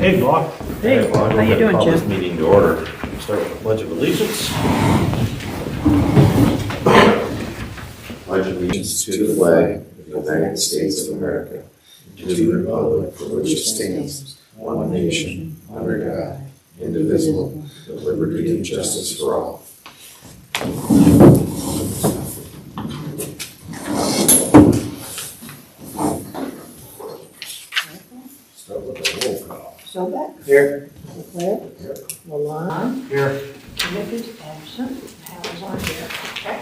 Hey, Bob. Hey, Well, how you doing, call this Jim? meeting to order. Start with the Pledge of Allegiance. Pledge allegiance to the flag of the United States of America, to the republic for which it stands, one nation, under God, indivisible, with liberty and justice for all. Start with a roll call. Sobek? Here. Leclerc? Here. Lalonde? Here. Nick absent. Hal's on here. Okay.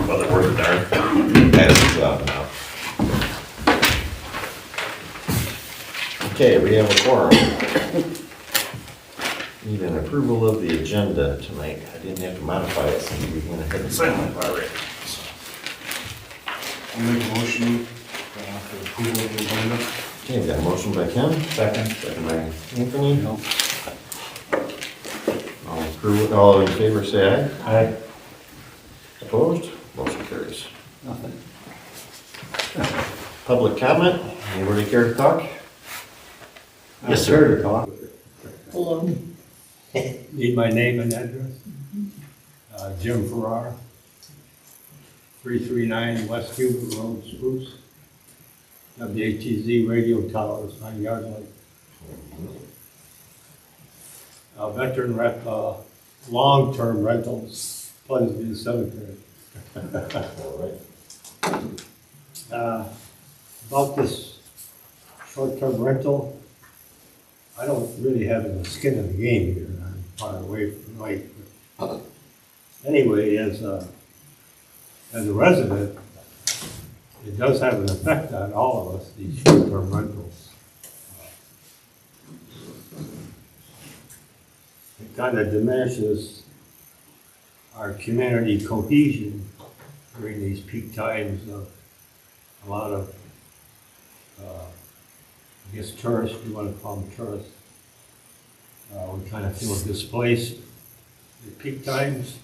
Well, it worked there. That is his job now. Okay, we have a quorum. Need an approval of the agenda tonight. I didn't have to modify it since we went ahead and signed it already. So, I'll make a motion for approval of the agenda. okay, we got a motion by Ken. Second by Anthony. All in favor, say aye. Aye. Opposed? Motion carries. Public comment? Anybody care to talk? Yes, sir. Hello. Need my name and address? Jim Farrar, 339 West Cuba Road, Spruce. WATZ radio tower is my yard light. Veteran rep, long-term rentals, Pleasant View Cemetery. About this short-term rental, I don't really have the skin in the game here. I'm far away from the lake. But anyway, as a resident, it does have an effect on all of us, these short-term rentals. It kind of diminishes our community cohesion during these peak times of a lot of, I guess tourists, you want to call them tourists. We kind of feel displaced at peak times.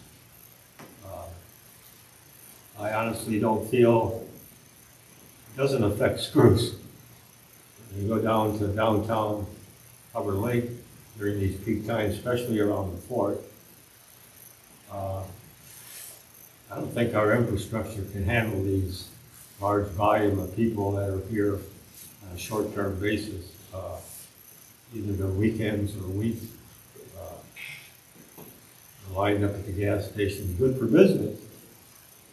I honestly don't feel, it doesn't affect Spruce. You go down to downtown Hubbard Lake during these peak times, especially around the fort. I don't think our infrastructure can handle these large volume of people that are here on a short-term basis, either the weekends or weeks. Lining up at the gas station, good for business,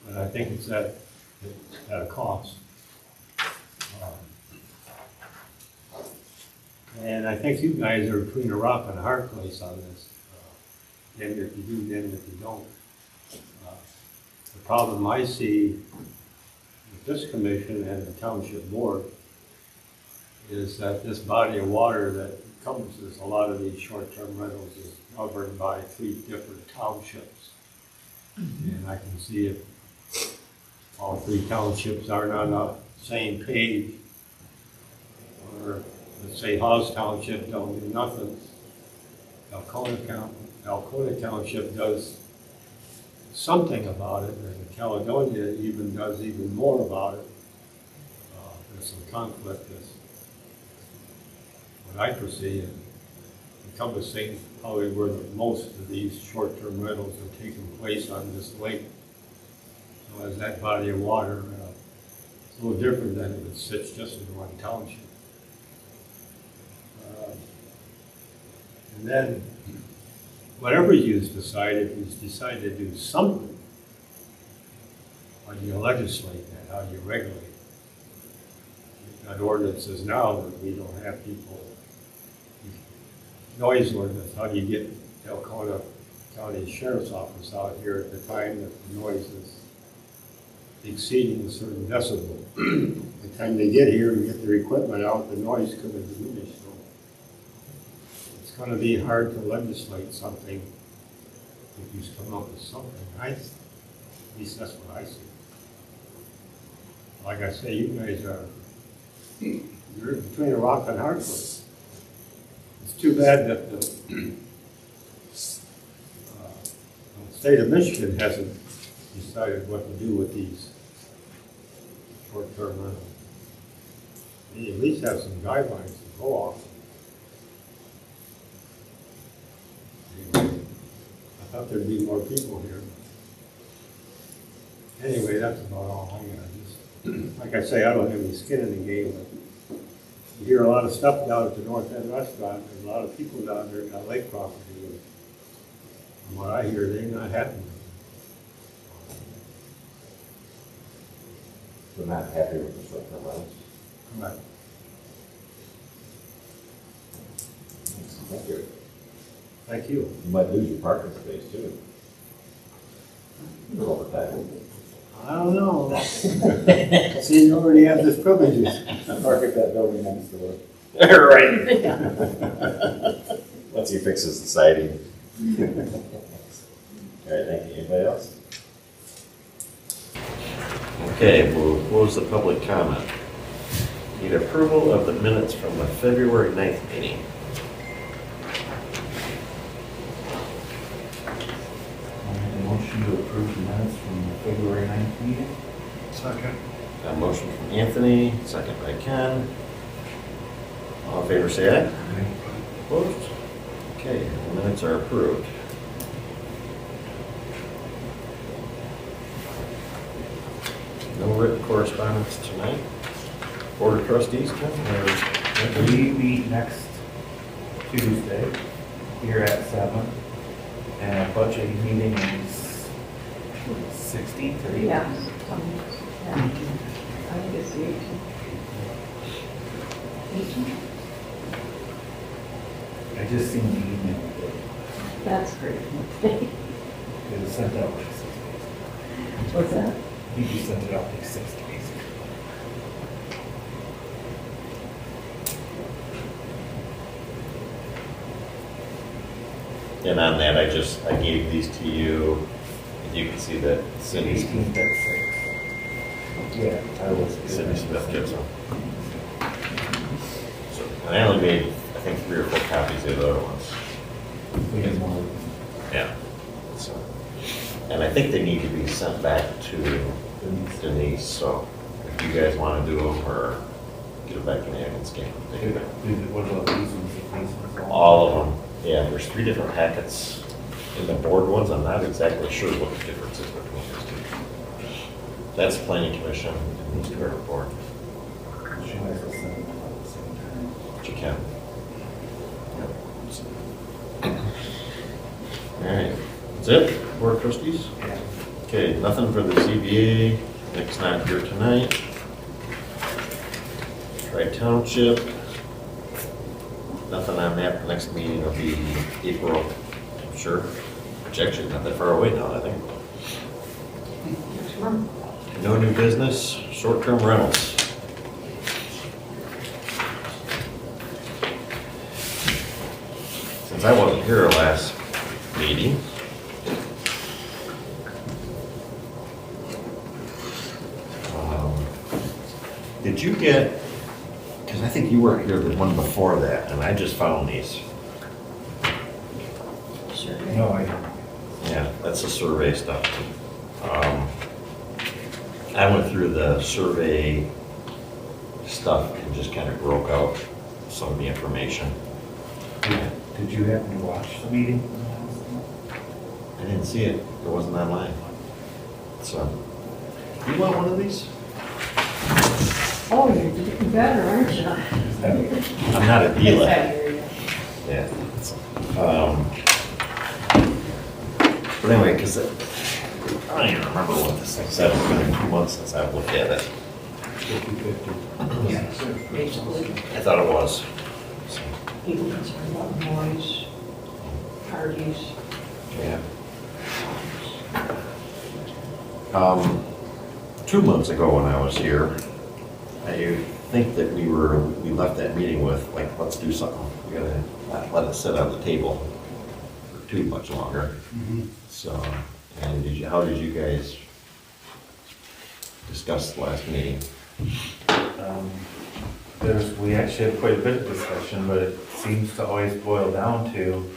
but I think it's at a cost. And I think you guys are between a rock and a hard place on this. Damn if you do, damn if you don't. The problem I see with this commission and the township board is that this body of water that encompasses a lot of these short-term rentals is governed by 3 different townships. And I can see if all 3 townships aren't on the same page, or let's say Hawes Township don't do nothing, Alcona Township does something about it, and Caledonia even does even more about it. There's some conflict as what I perceive in encompassing probably where the most of these short-term rentals are taking place on this lake. So as that body of water, it's a little different than if it sits just in one township. And then, whatever you decide, if you decide to do something, how do you legislate that? How do you regulate it? You've got ordinances now that we don't have people. Noise ordinance, how do you get the Alcona County Sheriff's Office out here at the time that the noise is exceeding a certain decibel? By the time they get here and get their equipment out, the noise could have diminished. So it's going to be hard to legislate something if you come up with something. At least that's what I see. Like I say, you guys you're between a rock and a hard place. It's too bad that the state of Michigan hasn't decided what to do with these short-term rentals. They at least have some guidelines to go off. Anyway, I thought there'd be more people here. Anyway, that's about all I got. Just, like I say, I don't have any skin in the game, but you hear a lot of stuff down at the North End Restaurant. There's a lot of people down there got lake property. And from what I hear, they're not happy. We're not happy with the short-term rentals. Right. Thank you. Thank you. You might lose your parking space too. Over time. I don't know. See, you already have this privilege. Park at that building next door. Right. Once he fixes the siding. All right, thank you. Anybody else? Okay, we'll close the public comment. Need approval of the minutes from the February 9th meeting. Motion to approve the minutes from the February 9th meeting. Second. Got a motion from Anthony, second by Ken. All in favor, say aye. Opposed? Okay, the minutes are approved. No written correspondence tonight. Board of Trustees, Ken, or? We meet next Tuesday here at 7. And budget meeting is 16th or 18th. Yeah. I think it's the 18th. 18th? I just seen the email. That's great. It was sent out like 6 days. What's that? I think you sent it out like 6 days. And on that, I gave these to you, and you can see that Cindy 18th at 6. Yeah, I was. Cindy Smith gives them. So, and I only made, I think, 3 or 4 copies of the other ones. We have more. Yeah. So, and I think they need to be sent back to Denise, so if you guys want to do them, or get it back in the and scan them. What about these ones? These ones All of them. Yeah, there's 3 different packets in the board ones. I'm not exactly sure what the difference is between those 2. That's planning commission and these 2 are board. She might as well send them all at the same time. But you can. All right, that's it, board of trustees? Yeah. Okay, nothing for the ZBA, Nick's not here tonight. Tri-Township, nothing on that, the next meeting will be April, I'm sure. Which actually not that far away now, I think. Next month. No new business, short-term rentals. Since I wasn't here last meeting, did you get, because I think you weren't here the one before that, and I just found these. Sure. No, I don't. Yeah, that's the survey stuff. I went through the survey stuff and just kind of broke out some of the information. Yeah. Did you happen to watch the meeting? I didn't see it, it wasn't online. So, you want one of these? Oh, you're getting better, aren't you? I'm not a dealer. Yeah. But anyway, because I don't even remember what this thing said. It's been 2 months since I've looked at it. 50/50. Yeah, basically, I thought it was. So, people concerned about noise, parties. yeah. 2 months ago when I was here, I think that we left that meeting with, like, let's do something. We gotta not let it sit on the table for too much longer. So, and how did you guys discuss the last meeting? We actually had quite a bit of discussion, but it seems to always boil down to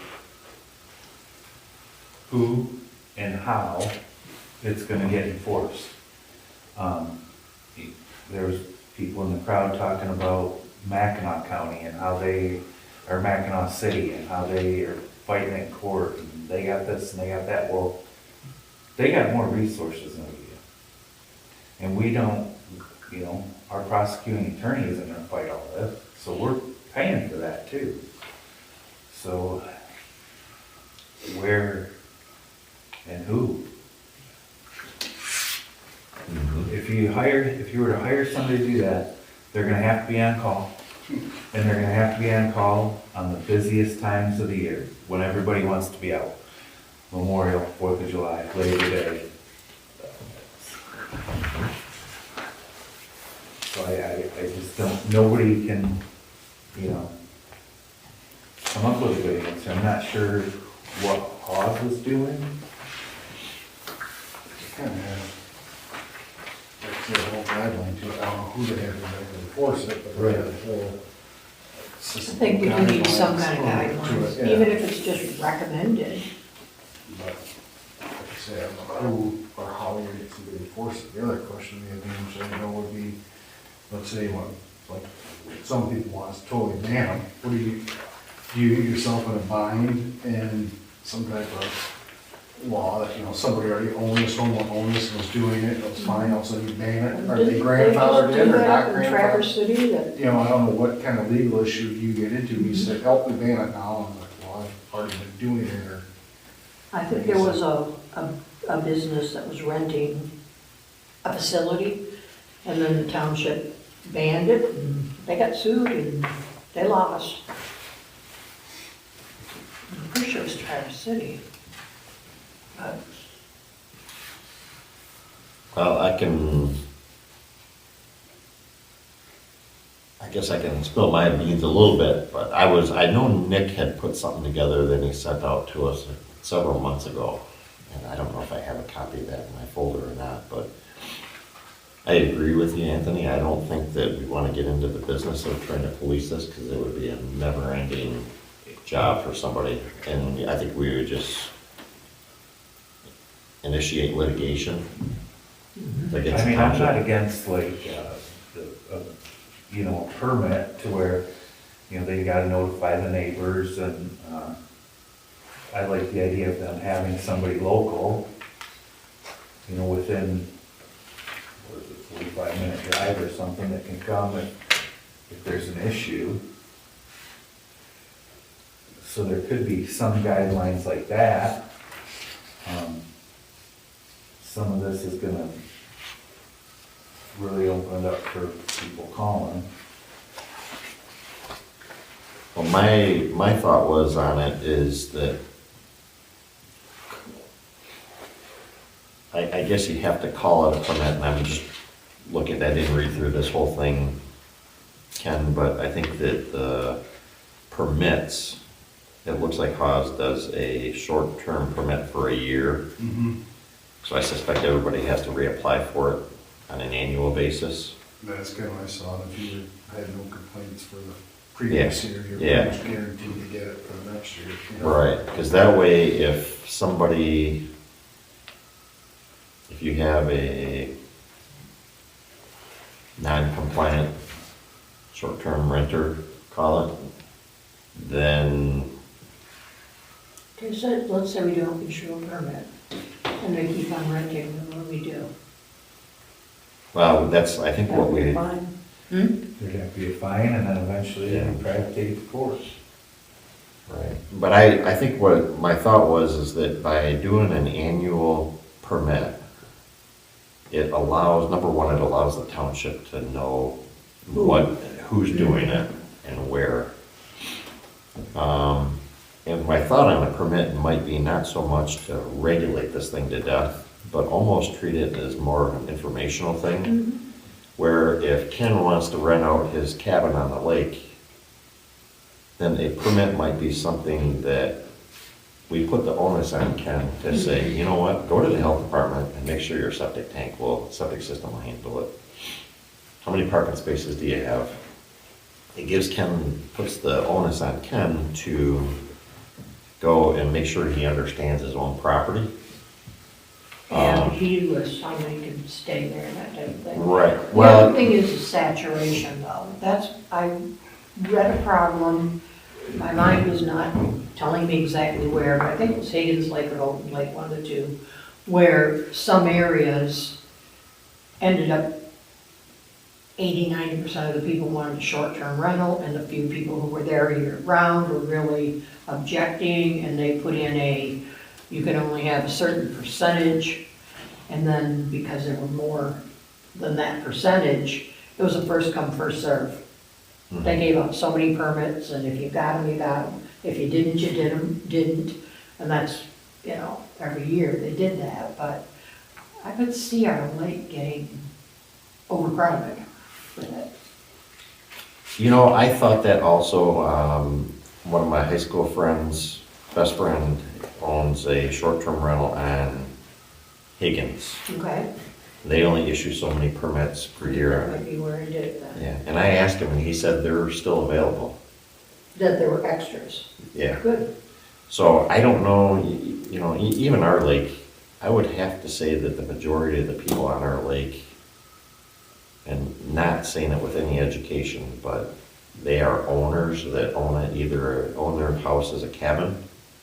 who and how it's gonna get enforced. There was people in the crowd talking about Mackinac County and how they, or Mackinac City, and how they are fighting in court, and they got this and they got that. Well, they got more resources than we do. And we don't, you know, our prosecuting attorney isn't gonna fight all this, so we're paying for that too. So, where and who? If you were to hire somebody to do that, they're gonna have to be on call. And they're gonna have to be on call on the busiest times of the year, when everybody wants to be out. Memorial, 4th of July, Labor Day. So I just don't, nobody can, you know, come up with a good answer. I'm not sure what Hawes was doing. Kind of have, like, the whole guideline to it. I don't know who they have to enforce it, but they have a whole I system. think we do need some kind of guidelines to guidelines, it, yeah. even if it's just recommended. But, like I say, I don't know who or how you get somebody to enforce it. The other question we have to answer, you know, would be, let's say, what, like, some people want us to totally ban them. What do you get yourself in a bind in some type of law that, you know, somebody already owned this, someone owned this and was doing it, it was fine, all of a sudden you ban it? Are they grandfathered in or not In Traverse grandfathered? City, that, You know, I don't know what kind of legal issue you get into. You say, help me ban it now. I'm like, well, I've already been doing it, or. I think there was a business that was renting a facility, and then the township banned it, and they got sued, and they lost. I'm pretty sure it was Traverse City. But Well, I guess I can spill my beans a little bit, but I know Nick had put something together that he sent out to us several months ago. And I don't know if I have a copy of that in my folder or not, but I agree with you, Anthony. I don't think that we want to get into the business of trying to police this, because it would be a never-ending job for somebody. And I think we would just initiate litigation against I the mean, I'm not township. against like, you know, a permit to where, you know, they gotta notify the neighbors, and, I like the idea of them having somebody local, you know, within, what is it, 45-minute drive or something, that can come if there's an issue. So there could be some guidelines like that. Some of this is gonna really open it up for people calling. Well, my thought was on it is that I guess you have to call it a permit, and I'm just looking, I didn't read through this whole thing, Ken, but I think that the permits, it looks like Haas does a short-term permit for a year. So I suspect everybody has to reapply for it on an annual basis. That's kind of what I saw. If you had no complaints for the previous year, you're Yeah. pretty much guaranteed to get it for the next year. You know? Right, because that way, if you have a non-compliant short-term renter, call it, then, okay, so let's say we don't issue a permit, and they keep on renting, then what do we do? well, that's, I think That what would be we, fine. There'd have to be a fine, and then eventually Yeah. they'd probably take it to court. right, but I think what my thought was is that by doing an annual permit, it allows, number one, it allows the township to know who's doing it and where. And my thought on a permit might be not so much to regulate this thing to death, but almost treat it as more of an informational thing. Where if Ken wants to rent out his cabin on the lake, then a permit might be something that we put the onus on Ken to say, you know what, go to the health department and make sure your septic system will handle it. How many parking spaces do you have? It puts the onus on Ken to go and make sure he understands his own property he lists how many can stay there and that type of thing. Right, The other well, thing is the saturation though. I read a problem, my mind is not telling me exactly where, but I think it was Higgins Lake or Holton Lake, one of the two, where some areas ended up 80–90% of the people wanted a short-term rental, and the few people who were there year-round were really objecting, and they put in you can only have a certain percentage, and then because there were more than that percentage, it was a first come, first serve. They gave out so many permits, and if you got them, you got them. If you didn't, you didn't. And that's, every year they did that, but I could see our lake getting overcrowded with it. I thought that also, one of my high school friends, best friend, owns a short-term rental on Higgins. Okay? They only issue so many permits per That year. might be where he did it then. Yeah, and I asked him, and he said they're still available. That there were extras. Yeah. Good. So I don't know, even our lake, I would have to say that the majority of the people on our lake, and not saying it with any education, but they are owners that own it, either own their house as a cabin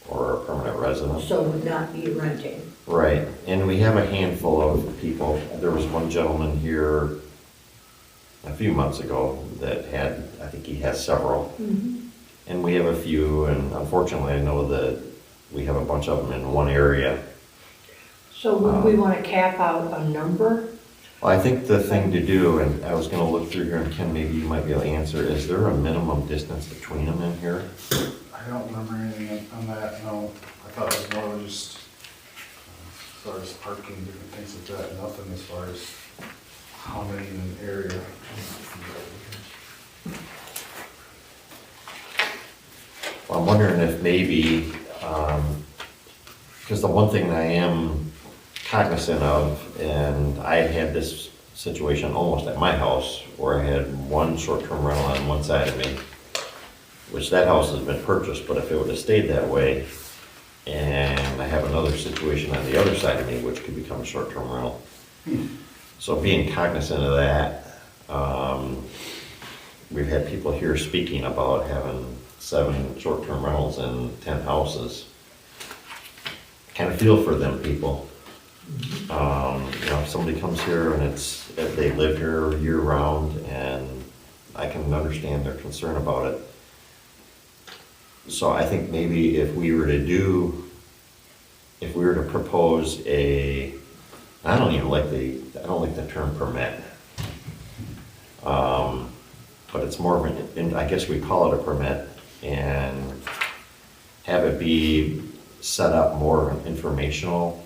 or a permanent residence. So would not be renting. Right, and we have a handful of people. There was one gentleman here a few months ago that had, I think he has several. And we have a few, and unfortunately I know that we have a bunch of them in one area. So would we want to cap out a number? Well, I think the thing to do, and I was gonna look through here, and Ken, maybe you might be able to answer, is there a minimum distance between them in here? I don't remember anything on that, no. I thought it was more of just, as far as parking, different things like that, nothing as far as how many in an area. Well, I'm wondering if maybe, because the one thing I am cognizant of, and I had this situation almost at my house, where I had one short-term rental on one side of me, which that house has been purchased, but if it would have stayed that way, and I have another situation on the other side of me, which could become a short-term rental. So being cognizant of that, we've had people here speaking about having 7 short-term rentals in 10 houses. Kind of feel for them people. If somebody comes here and if they live here year-round, and I can understand their concern about it. So I think maybe if we were to propose I don't like the term permit. But it's more of I guess we call it a permit, and have it be set up more of an informational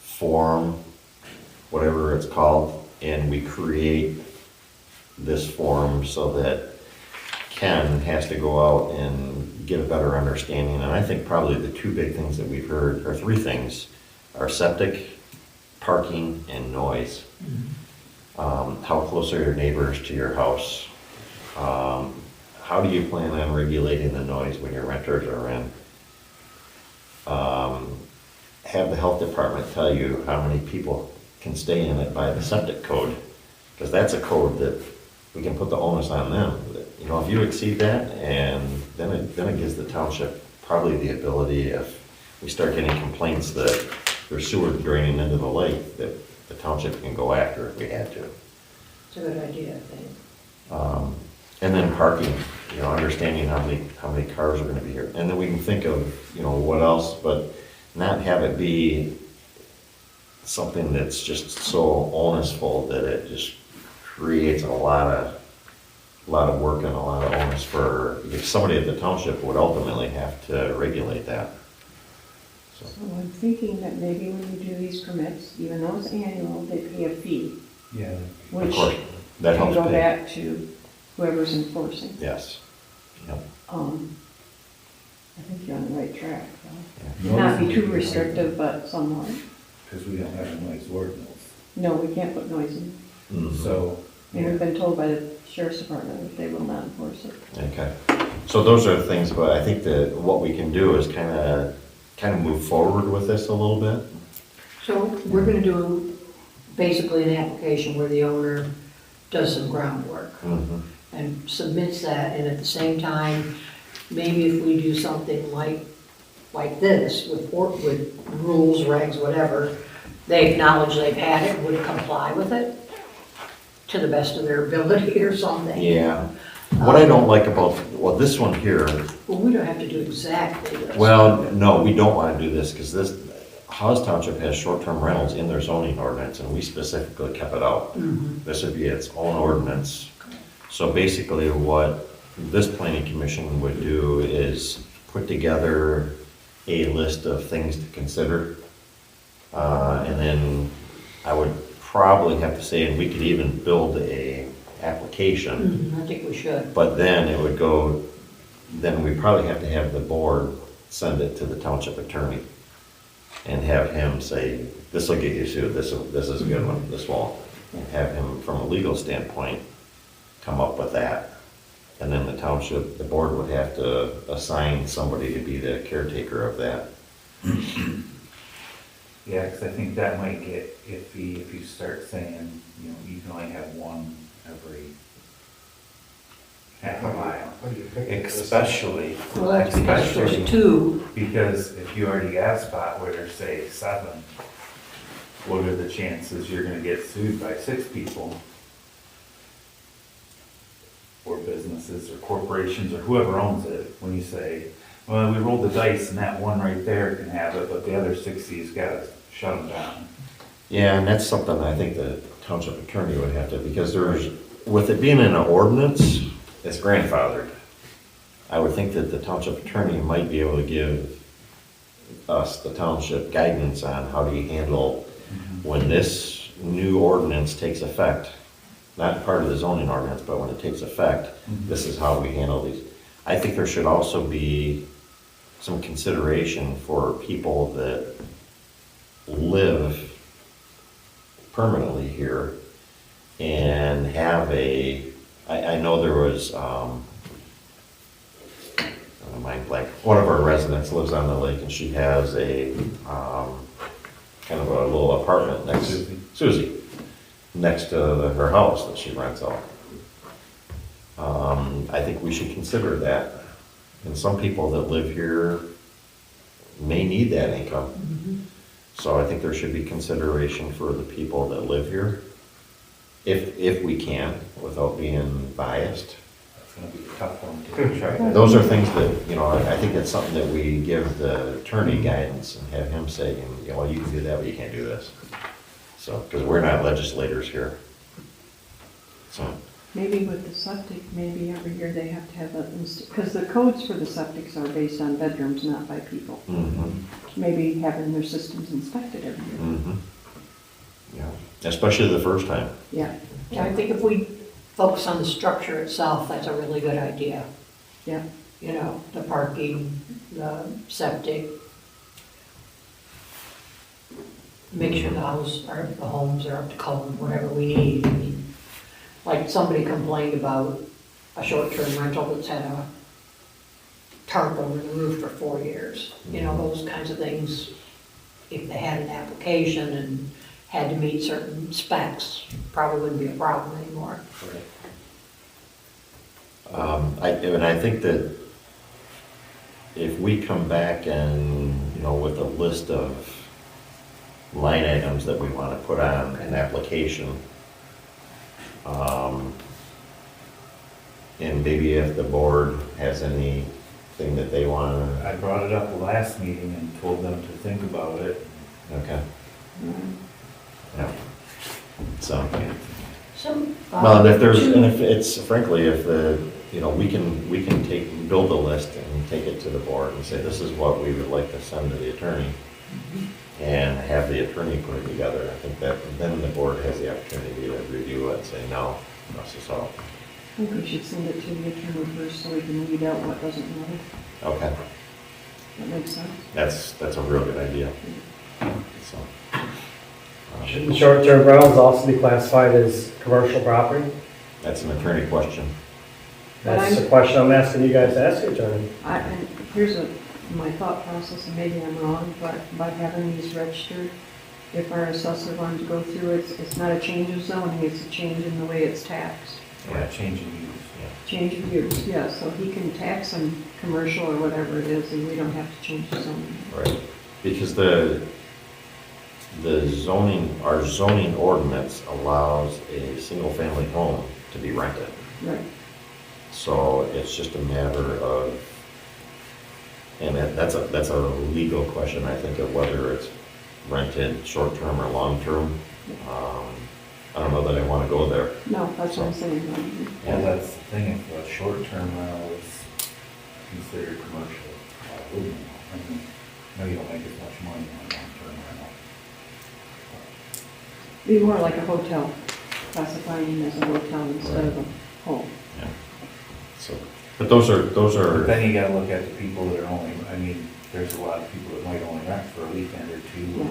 form, whatever it's called, and we create this form so that Ken has to go out and get a better understanding. And I think probably the 2 big things that we've heard, or 3 things, are septic, parking, and noise. How close are your neighbors to your house? How do you plan on regulating the noise when your renters are in? Have the health department tell you how many people can stay in it by the septic code, because that's a code that we can put the onus on them. If you exceed that, and then it gives the township probably the ability, if we start getting complaints that there's sewer draining into the lake, that the township can go after if we had to. It's a good idea, I think. And then parking, understanding how many cars are gonna be here. And then we can think of, what else, but not have it be something that's just so onusful that it just creates a lot of work and a lot of onus for, if somebody at the township would ultimately have to regulate that. So I'm thinking that maybe when you do these permits, even though it's annual, they pay a fee, Yeah. Of which course, that can helps go pay. back to whoever's enforcing. Yes. Yep. I think you're on the right track, though. Yeah. Not be too restrictive, but somewhat. Because we don't have a noise ordinance. No, we can't put noise in. Mhm. So, And we've been told by the sheriff's department that they will not enforce it. Okay, so those are the things, but I think that what we can do is kind of move forward with this a little bit. So we're gonna do basically an application where the owner does some groundwork Mhm. and submits that, and at the same time, maybe if we do something like this with rules, regs, whatever, they acknowledge they've had it, would comply with it to the best of their ability or something. Yeah. What I don't like about, well, this one here, Well, we don't have to do exactly this. well, no, we don't wanna do this, because this, Hawes Township has short-term rentals in their zoning ordinance, and we specifically kept it out. Mhm. This would be its own ordinance. So basically, what this planning commission would do is put together a list of things to consider. And then I would probably have to say, and we could even build a application, I think we should. but then it would go, then we probably have to have the board send it to the township attorney and have him say, this will get you sued, this is a good one, this won't. And have him, from a legal standpoint, come up with that. And then the township, the board would have to assign somebody to be the caretaker of that. Yeah, because I think that might get iffy if you start saying, you know, you can only have one every half a mile. What do you think? Especially, Well, that's because especially there's two. because if you already got a spot where there's, say, 7, what are the chances you're gonna get sued by 6 people? Or businesses or corporations or whoever owns it, when you say, well, we rolled the dice and that one right there can have it, but the other 60's gotta shut them down. Yeah, and that's something I think the township attorney would have to, because there's, with it being in an ordinance, it's grandfathered. I would think that the township attorney might be able to give us, the township, guidance on how do you handle when this new ordinance takes effect, not part of the zoning ordinance, but when it takes effect, this is how we handle these. I think there should also be some consideration for people that live permanently here and have I know there was, mind blank, one of our residents lives on the lake and she has a, kind of a little apartment next to, Susie, next to her house that she rents out. I think we should consider that. And some people that live here may need that income. So I think there should be consideration for the people that live here, if we can, without being biased. That's gonna be a tough one to try. Those are things that, you know, I think that's something that we give the attorney guidance and have him say, you know, well, you can do that, but you can't do this. So, because we're not legislators here. So, Maybe with the septic, maybe every year they have to have a, because the codes for the septics are based on bedrooms, not by people. Maybe having their systems inspected every year. yeah, especially the first time. Yeah, Yeah, I think if we focus on the structure itself, that's a really good idea. yeah. You know, the parking, the septic. Make sure the homes are up to code, whatever we need. I mean, like somebody complained about a short-term rental that's had a tarp over the roof for 4 years. You know, those kinds of things, if they had an application and had to meet certain specs, probably wouldn't be a problem anymore. And I think that if we come back and, you know, with a list of line items that we want to put on an application, and maybe if the board has anything that they want to, I brought it up last meeting and told them to think about it. okay, yeah. So, Some. well, and if it's, frankly, if you know, we can build a list and take it to the board and say, this is what we would like to send to the attorney, and have the attorney put it together. I think that then the board has the opportunity to review it and say, no, this is all. I think we should send it to the attorney first so we can weed out what doesn't matter. Okay, That makes sense. that's a real good idea. So, Shouldn't short-term rentals also be classified as commercial property? that's an attorney question. But That's the question I'm asking you guys to ask your attorney. Here's my thought process, and maybe I'm wrong, but by having these registered, if our assessor wanted to go through it, it's not a change of zoning, it's a change in the way it's taxed. Yeah, change in use, Change of use, yeah, so he can tax them commercial or whatever it is, and we don't have to change the zoning. Right, because the zoning, our zoning ordinance allows a single-family home to be rented. Right. So it's just a matter of, and that's a legal question, I think, of whether it's rented short-term or long-term. I don't know that I want to go there. No, that's what I'm saying. Well, that's the thing, if a short-term rental is considered commercial, wouldn't it? I mean, no, you don't make as much money on a long-term rental. Be more like a hotel, classifying it as a hotel instead of a home. Yeah. So, but those are, But then you gotta look at the people that are only, I mean, there's a lot of people that might only rent for a weekend or two, Yeah.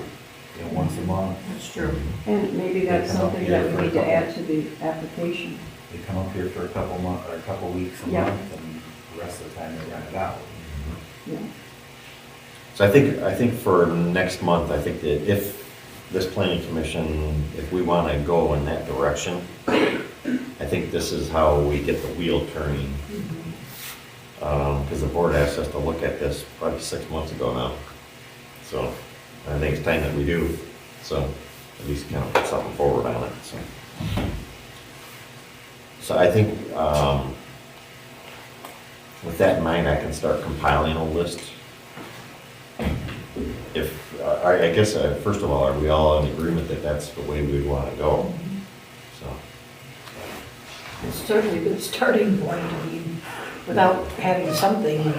you know, once a month. That's true. And maybe that's They come up something here that for we a need to couple- add to the application. They come up here for a couple months, or a couple weeks a Yeah. month, and the rest of the time they rent it out. Yeah. so I think for next month, I think that if this planning commission, if we want to go in that direction, I think this is how we get the wheel turning. Because the board asked us to look at this probably 6 months ago now. So I think it's time that we do, so at least kind of put something forward on it, so. So I think, with that in mind, I can start compiling a list. If, I guess, first of all, are we all in agreement that that's the way we want to go? So, It's certainly a good starting point, I mean, without having something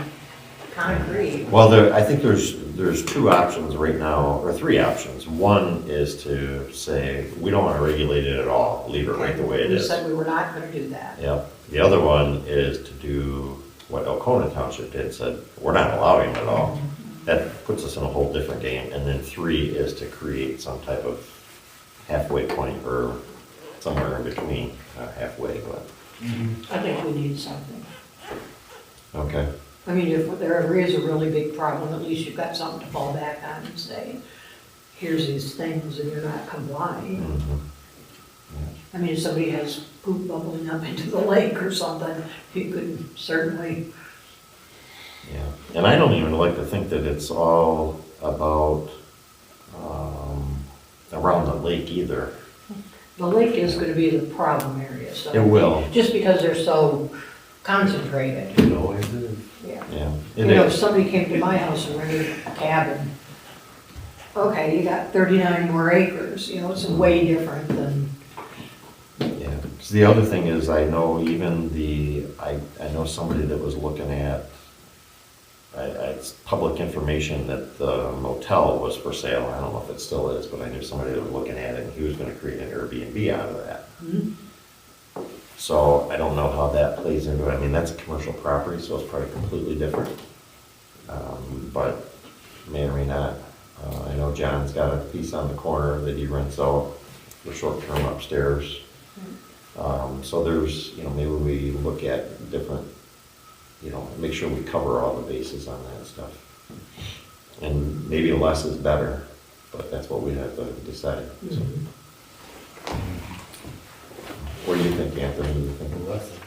concrete. well, I think there's two options right now, or three options. One is to say, we don't want to regulate it at all, leave it right the way it We is. said we were not gonna do that. Yep. The other one is to do what Elkona Township did, said, we're not allowing it at all. That puts us in a whole different game. And then three is to create some type of halfway point, or somewhere in between, halfway, but, I think we need something. okay. I mean, if there ever is a really big problem, at least you've got something to fall back on and say, here's these things and you're not complying. Mhm. I mean, if somebody has poop bubbling up into the lake or something, you could certainly, Yeah, and I don't even like to think that it's all about, around the lake either. the lake is gonna be the problem area, so. It will. Just because they're so concentrated, It always is. yeah. Yeah. You know, if somebody came to my house and rented a cabin, okay, you got 39 more acres, you know, it's way different than, Yeah, 'cause the other thing is, I know even I know somebody that was looking at, it's public information that the motel was for sale. I don't know if it still is, but I knew somebody that was looking at it, and he was gonna create an Airbnb out of that. So I don't know how that plays into it. I mean, that's a commercial property, so it's probably completely different. But may or may not. I know John's got a piece on the corner that he rents out for short-term upstairs. So there's, maybe we look at different, make sure we cover all the bases on that stuff. And maybe less is better, but that's what we have to decide. So. What do you think, Anthony? What do you think? Less of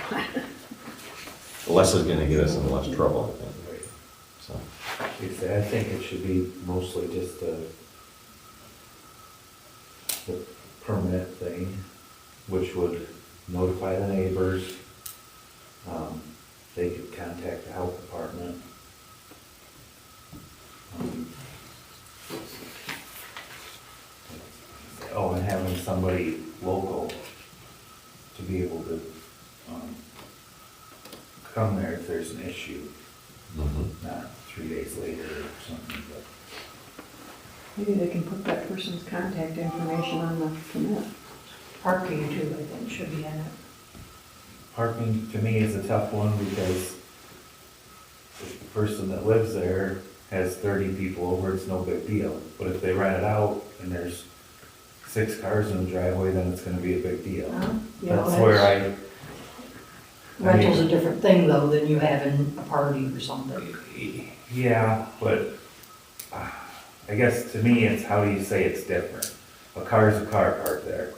that. Less is gonna get us in less trouble, I think. Right. So, Like I say, I think it should be mostly just the permit thing, which would notify the neighbors. They could contact the health department. Oh, and having somebody local to be able to come there if there's an issue, not 3 days later or something, but. Maybe they can put that person's contact information on the permit. parking too, I think, should be in it. Parking to me is a tough one because if the person that lives there has 30 people over, it's no big deal. But if they rent it out and there's 6 cars in the driveway, then it's gonna be a big deal. You know, That's where Rental's a different thing though than you having a party or something. yeah, but I guess to me, it's how do you say it's different? A car is a car parked there.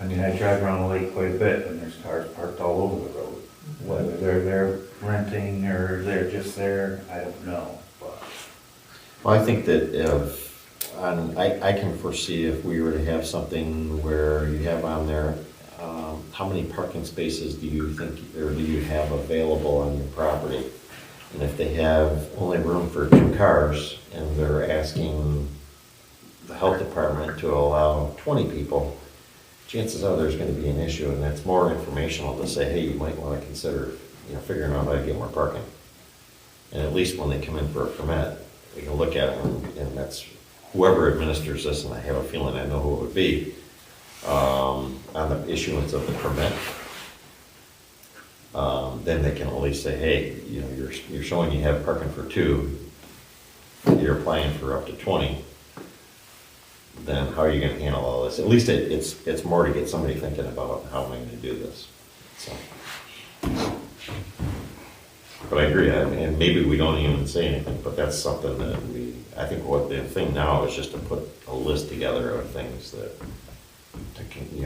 I mean, I drive around the lake quite a bit and there's cars parked all over the road. Whether they're there renting or they're just there, I don't know, but. Well, I think that if, I can foresee if we were to have something where you have on there, how many parking spaces do you think, or do you have available on your property? And if they have only room for 2 cars and they're asking the health department to allow 20 people, chances are there's gonna be an issue, and that's more informational to say, hey, you might wanna consider, figuring out how to get more parking. And at least when they come in for a permit, we can look at it, and that's whoever administers this, and I have a feeling I know who it would be, on the issuance of the permit. Then they can at least say, hey, you're showing you have parking for 2, you're applying for up to 20. Then how are you gonna handle all this? At least it's more to get somebody thinking about how am I gonna do this, so. But I agree, and maybe we don't even say anything, but that's something that I think what the thing now is just to put a list together of things that,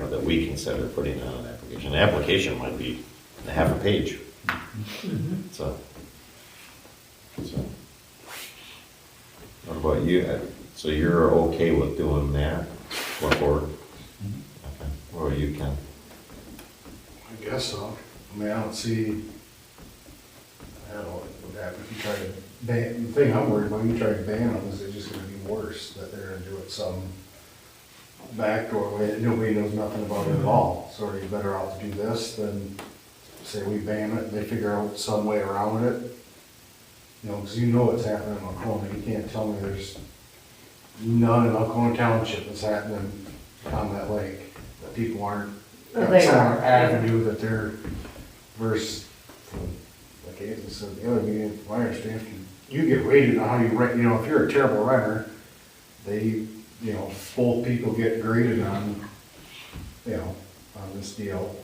that we consider putting on an application. An application might be a half a page, so. What about you? So you're okay with doing that going forward? Okay. What about you, Ken? I guess so. I mean, I don't see, I don't know what would happen if you try to ban, the thing I'm worried about, you try to ban them, is it just gonna be worse, that they're gonna do it some backdoor way that nobody knows nothing about it at all. So are you better off to do this than say we ban it and they figure out some way around it? Because you know what's happening in Alcona. You can't tell me there's none in Alcona Township that's happening on that lake, that people aren't, Well, got they some are. avenue that they're, versus, like Aidan said, the other meeting, from my understanding, you get rated on how you rent, if you're a terrible renter, they, both people get graded on, on this deal.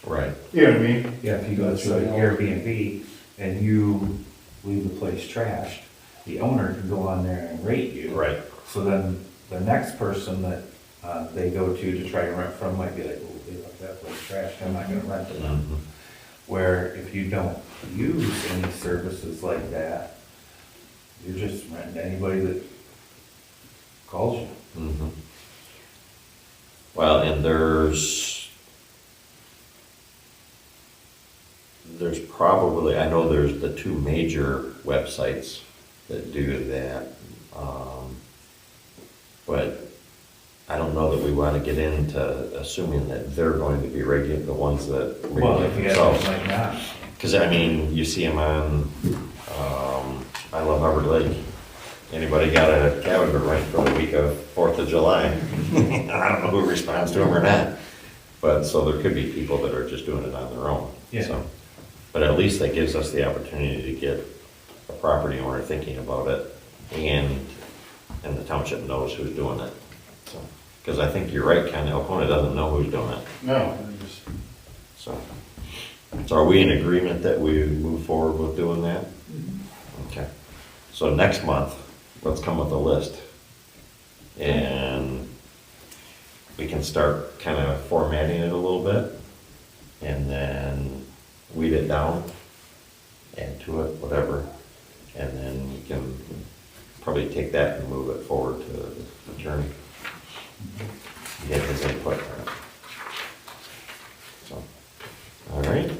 Right. You know what I mean? Yeah, if you go to an Airbnb and you leave the place trashed, the owner can go on there and rate you. Right. So then the next person that they go to try to rent from might be like, oh, they left that place trashed, I'm not gonna rent to them. Mhm. Where if you don't use any services like that, you're just renting to anybody that calls you. Mhm. Well, and there's probably, I know there's the 2 major websites that do that. But I don't know that we want to get into assuming that they're going to be regulating the ones that Well, regulate if you have themselves. something like that. Because, you see them on, I Love Hubbard Lake. Anybody got a cabin to rent for the week of 4th of July? I don't know who responds to them or not. But, so there could be people that are just doing it on their own. Yeah. So, but at least that gives us the opportunity to get a property owner thinking about it, and the township knows who's doing it. So, because I think you're right, Ken, Alcona doesn't know who's doing it. No, they're just. So are we in agreement that we move forward with doing that? Okay. So next month, let's come with a list. And we can start kind of formatting it a little bit, and then weed it down, add to it, whatever. And then we can probably take that and move it forward to the attorney. Get his input on it. So, all right.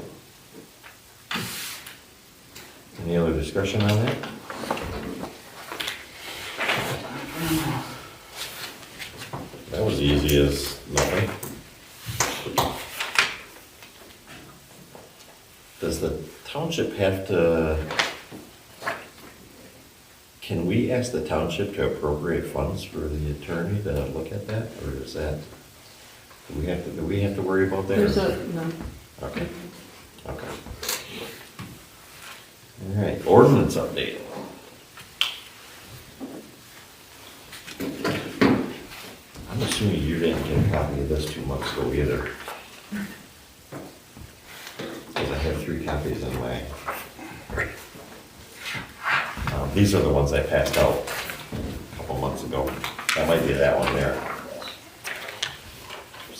Any other discussion on that? That was easy as nothing. Does the township have to, can we ask the township to appropriate funds for the attorney to look at that, or is that, do we have to worry about that? There's no. Okay, okay. All right, ordinance update. I'm assuming you didn't get a copy of this 2 months ago either. Because I have 3 copies in my, these are the ones I passed out. ago. That might be that one there.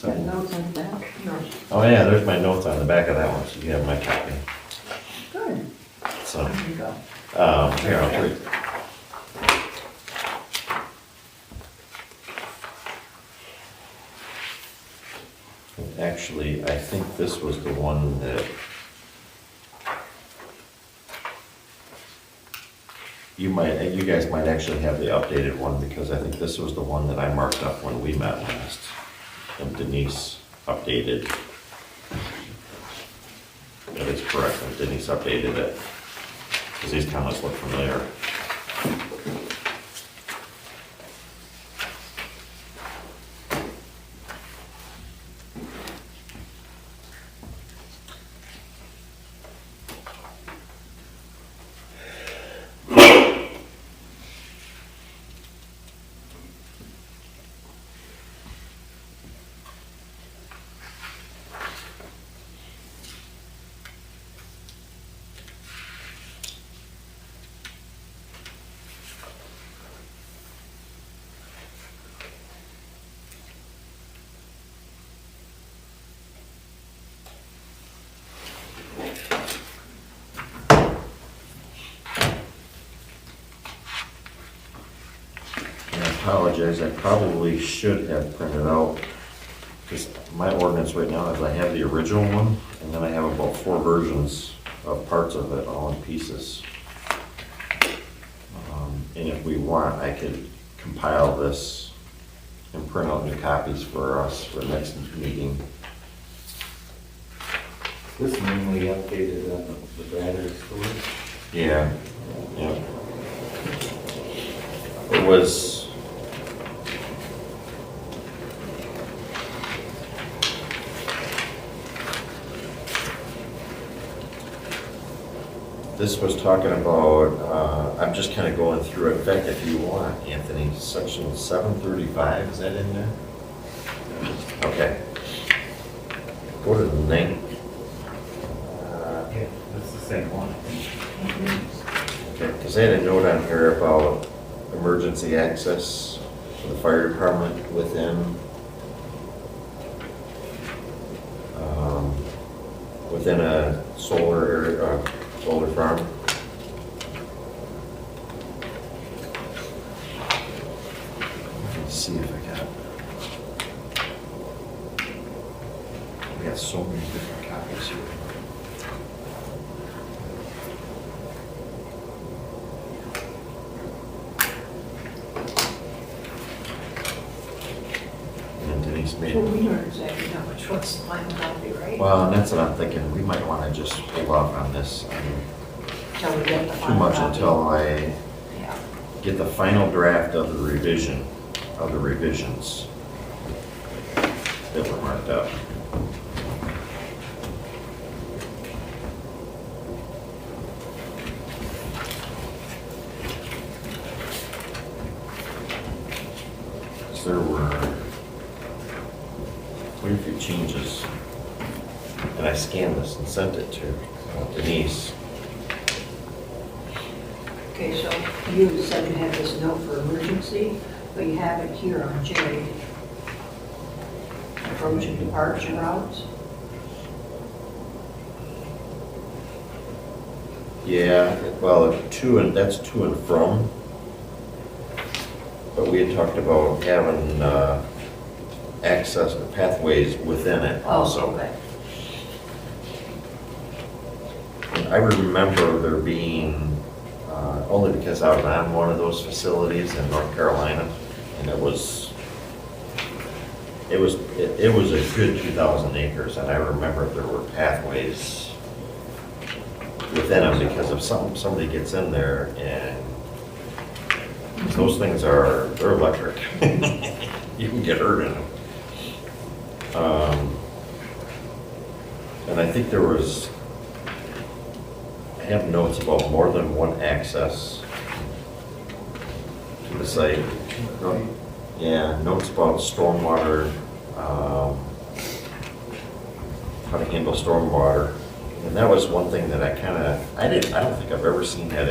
Got notes on that. No, Oh yeah, there's my notes on the back of that one, so you have my copy. good, So, there you go. here, I'll trade. Actually, I think this was the one that you guys might actually have the updated one, because I think this was the one that I marked up when we met last. And Denise updated. That is correct, and Denise updated it. Because these comments look familiar. I apologize, I probably should have printed out, because my ordinance right now is I have the original one, and then I have about 4 versions of parts of it, all in pieces. And if we want, I could compile this and print out new copies for us for next meeting. This mainly updated on the battery storage. Yeah, yeah. It was. This was talking about, I'm just kind of going through it. In fact, if you want, Anthony, section 735, is that in there? Okay. Go to the 9. Yeah, that's the same one. Okay, because I had a note on here about emergency access for the fire department within a solar area, solar farm. Let's see if I got it. We got so many different copies here. And Denise made. So we don't exactly know which one's the final copy, right? Well, and that's what I'm thinking, we might want to just hold off on this, Till we get the too final much copy. until I Yeah. get the final draft of the revision, of the revisions that were marked up. So there were quite a few changes, and I scanned this and sent it to Denise. Okay, so you said you had this note for emergency, but you have it here on J. Approach and departure routes. Yeah, well, that's to and from. But we had talked about having access to pathways within it also. Okay. And I remember there being, only because I was on one of those facilities in North Carolina, and it was a good 2,000 acres, and I remember there were pathways within them, because if somebody gets in there and those things they're electric. You can get hurt in them. And I think I have notes about more than one access to the site. Yeah, notes about stormwater, how to handle stormwater. And that was one thing that I don't think I've ever seen that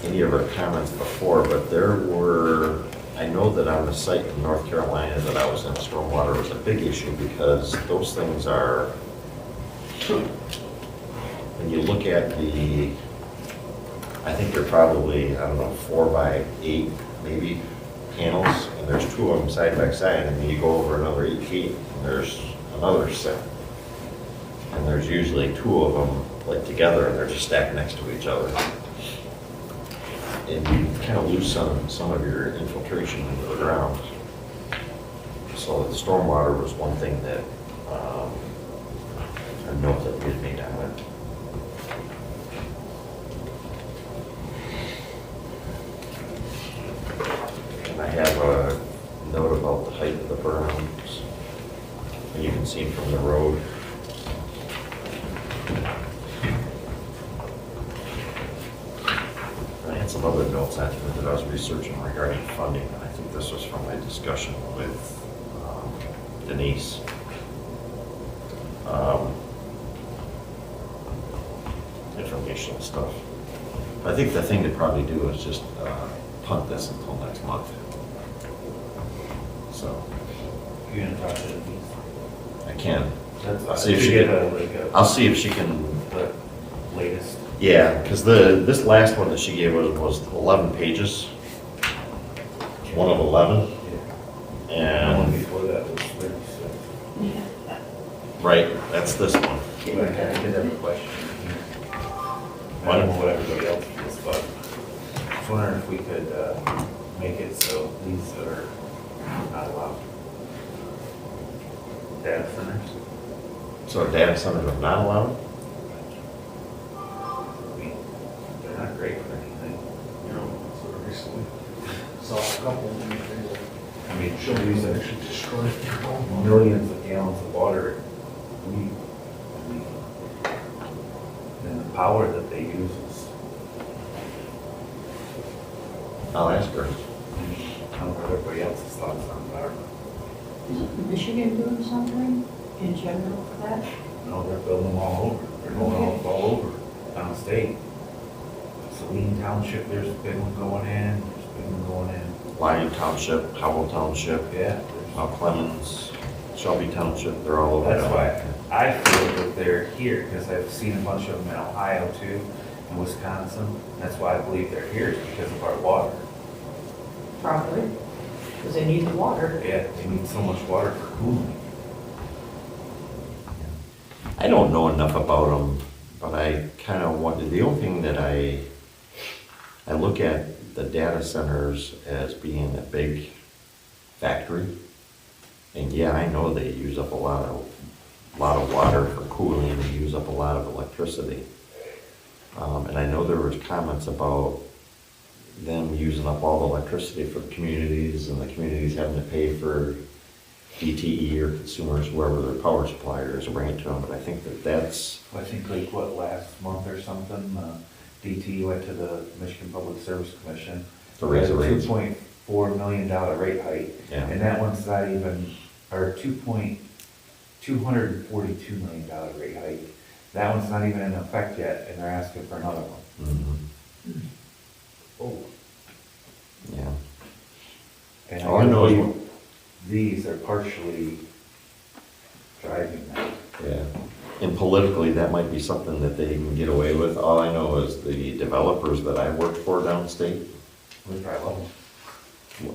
any of our comments before, but there were, I know that on the site in North Carolina that I was in, stormwater was a big issue because those things are, when you look at the, I think they're probably, I don't know, 4x8 maybe panels, and there's 2 of them side by side, and then you go over another 8 feet, and there's another set. And there's usually 2 of them like together, and they're just stacked next to each other. And you kind of lose some of your infiltration into the ground. So the stormwater was one thing that, a note that we had made on it. And I have a note about the height of the berms. And you can see them from the road. I had some other notes on here that I was researching regarding funding, and I think this was from my discussion with Denise. Informational stuff. I think the thing to probably do is just punt this until next month. So, You're gonna talk to them. I can. That's, I'll see if to she get can, a, like I'll see if she can, the latest. yeah, because this last one that she gave was 11 pages. One of 11. And the one And, before that was 36. right, that's this one. I did have a question. I don't know what everybody else feels, but I was wondering if we could make it so these are not allowed. Data centers. So data centers are not allowed? I mean, they're not great for anything. You know, sort of recently saw a couple of them, I mean, they show these you that are actually destroyed your home. millions of gallons of water. And the power that they use is, I'll ask her. I don't know what everybody else's thoughts on it are. Isn't Michigan doing something in general for that? No, they're building them all over. They're going all over down the state. Saline Township, there's a big one going in, there's a big one going in. Lyon Township, Howell Township, Yeah. Mount Clemens, Shelby Township, they're all over. That's down why there. I feel that they're here, because I've seen a bunch of them in Ohio too, in Wisconsin. That's why I believe they're here, is because of our water. Probably, because they need the water. Yeah, they need so much water for cooling. I don't know enough about them, but I kind of wonder, the only thing that I look at the data centers as being a big factory. And yeah, I know they use up a lot of water for cooling, they use up a lot of electricity. And I know there was comments about them using up all the electricity for the communities and the communities having to pay for DTE or consumers, whoever their power supplier is, to bring it to them, but I think that's, I think like what, last month or something, DT went to the Michigan Public Service Commission. To raise the rates. $2.4 million rate hike. Yeah. And that one's not even, or $242 million rate hike. That one's not even in effect yet, and they're asking for another one. mhm, Oh. yeah. And All I know is believe these are partially driving that. Yeah, and politically, that might be something that they can get away with. All I know is the developers that I worked for downstate, We probably love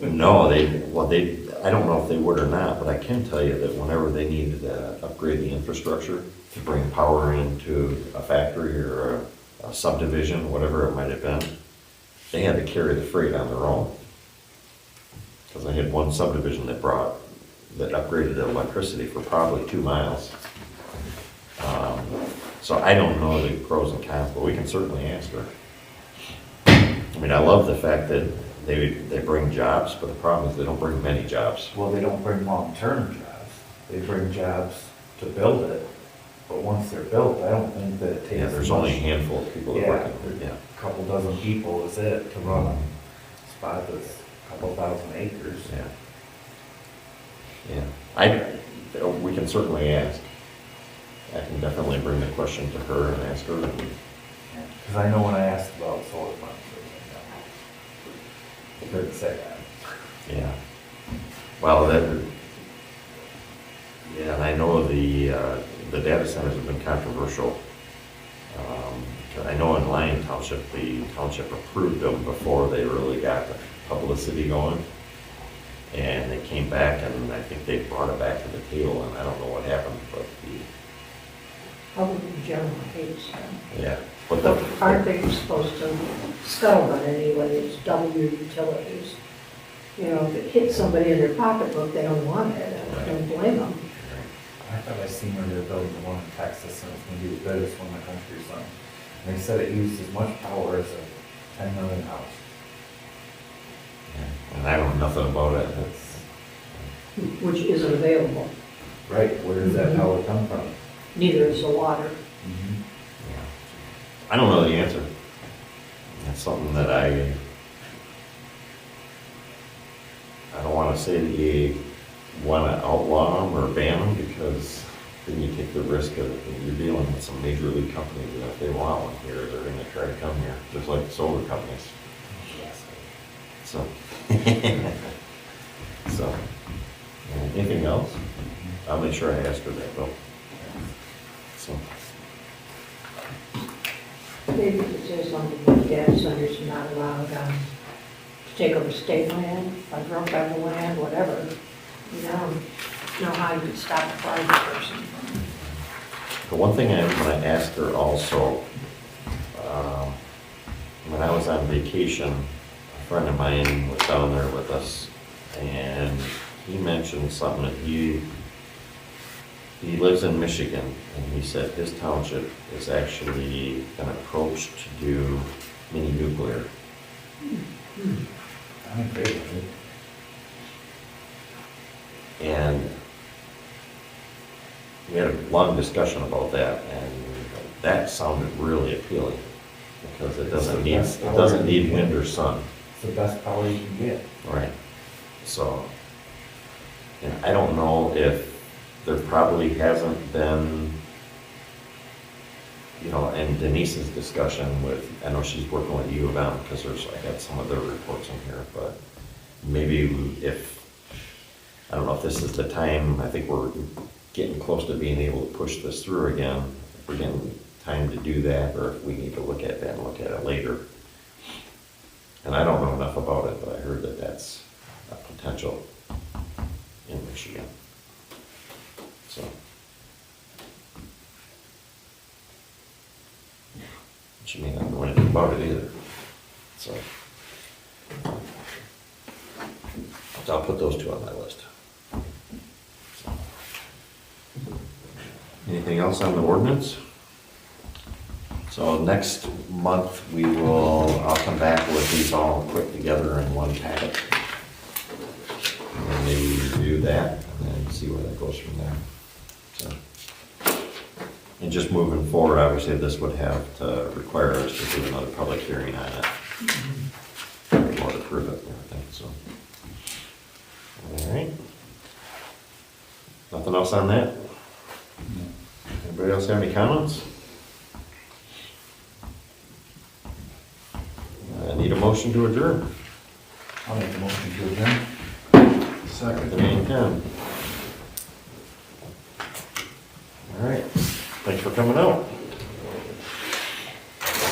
them. no, I don't know if they would or not, but I can tell you that whenever they needed to upgrade the infrastructure to bring power into a factory or a subdivision, whatever it might have been, they had to carry the freight on their own. Because I had one subdivision that upgraded the electricity for probably 2 miles. So I don't know the pros and cons, but we can certainly ask her. I mean, I love the fact that they bring jobs, but the problem is they don't bring many jobs. Well, they don't bring long-term jobs. They bring jobs to build it. But once they're built, I don't think that it takes. Yeah, there's only a much. handful of people that Yeah, work in it, yeah. a couple dozen people is it to run a spot that's a couple thousand acres. Yeah. Yeah, we can certainly ask. I can definitely bring the question to her and ask her. Because I know when I asked about solar farms, they said couldn't say that. Yeah. Well, yeah, and I know the data centers have been controversial. I know in Lyon Township, the township approved them before they really got the publicity going. And they came back and I think they brought it back to the table and I don't know what happened, but Public in general hates them. yeah. But But aren't they supposed to scuttlebutt anyway, it's double your utilities? You know, if it hits somebody in their pocketbook, they don't want it, I don't blame them. I thought I seen where they're building the one in Texas and it's gonna be the biggest one in the country or something. And they said it used as much power as a 10 million house. And I know nothing about it. Which isn't available, Right, where does that power come from? neither is the water. Yeah. I don't know the answer. That's something that I don't want to say that you want to outlaw them or ban them because then you take the risk of you're dealing with some major league companies and if they want one here, they're going to try to come here, just like the solar companies. So, so, anything else? I'll make sure I ask her that though. So, Maybe it says something like data centers are not allowed to take over state land, federal land, whatever. You know how you could stop a private person. the one thing I want to ask her also, when I was on vacation, a friend of mine was down there with us, and he mentioned something that he lives in Michigan, and he said his township is actually an approach to do mini nuclear. I'm in favor of it. And we had a long discussion about that, and that sounded really appealing because it doesn't need wind or sun. It's the best power you can get. Right. So, and I don't know if there probably hasn't been, you know, and Denise's discussion with, I know she's working with U of M because I got some of their reports in here, but maybe if, I don't know if this is the time, I think we're getting close to being able to push this through again. If we're getting time to do that, or if we need to look at that and look at it later. And I don't know enough about it, but I heard that that's a potential in Michigan. So. She may not know anything about it either. So I'll put those two on my list. So. Anything else on the ordinance? So next month, I'll come back with these all put together in one packet. And then maybe review that and then see where that goes from there. So. And just moving forward, obviously, this would have to require us to do another public hearing on it. Or to prove it and everything, so. All right. Nothing else on that? Anybody else have any comments? I need a motion to adjourn. I'll make the motion to adjourn. Second. 3:10. All right, thanks for coming out.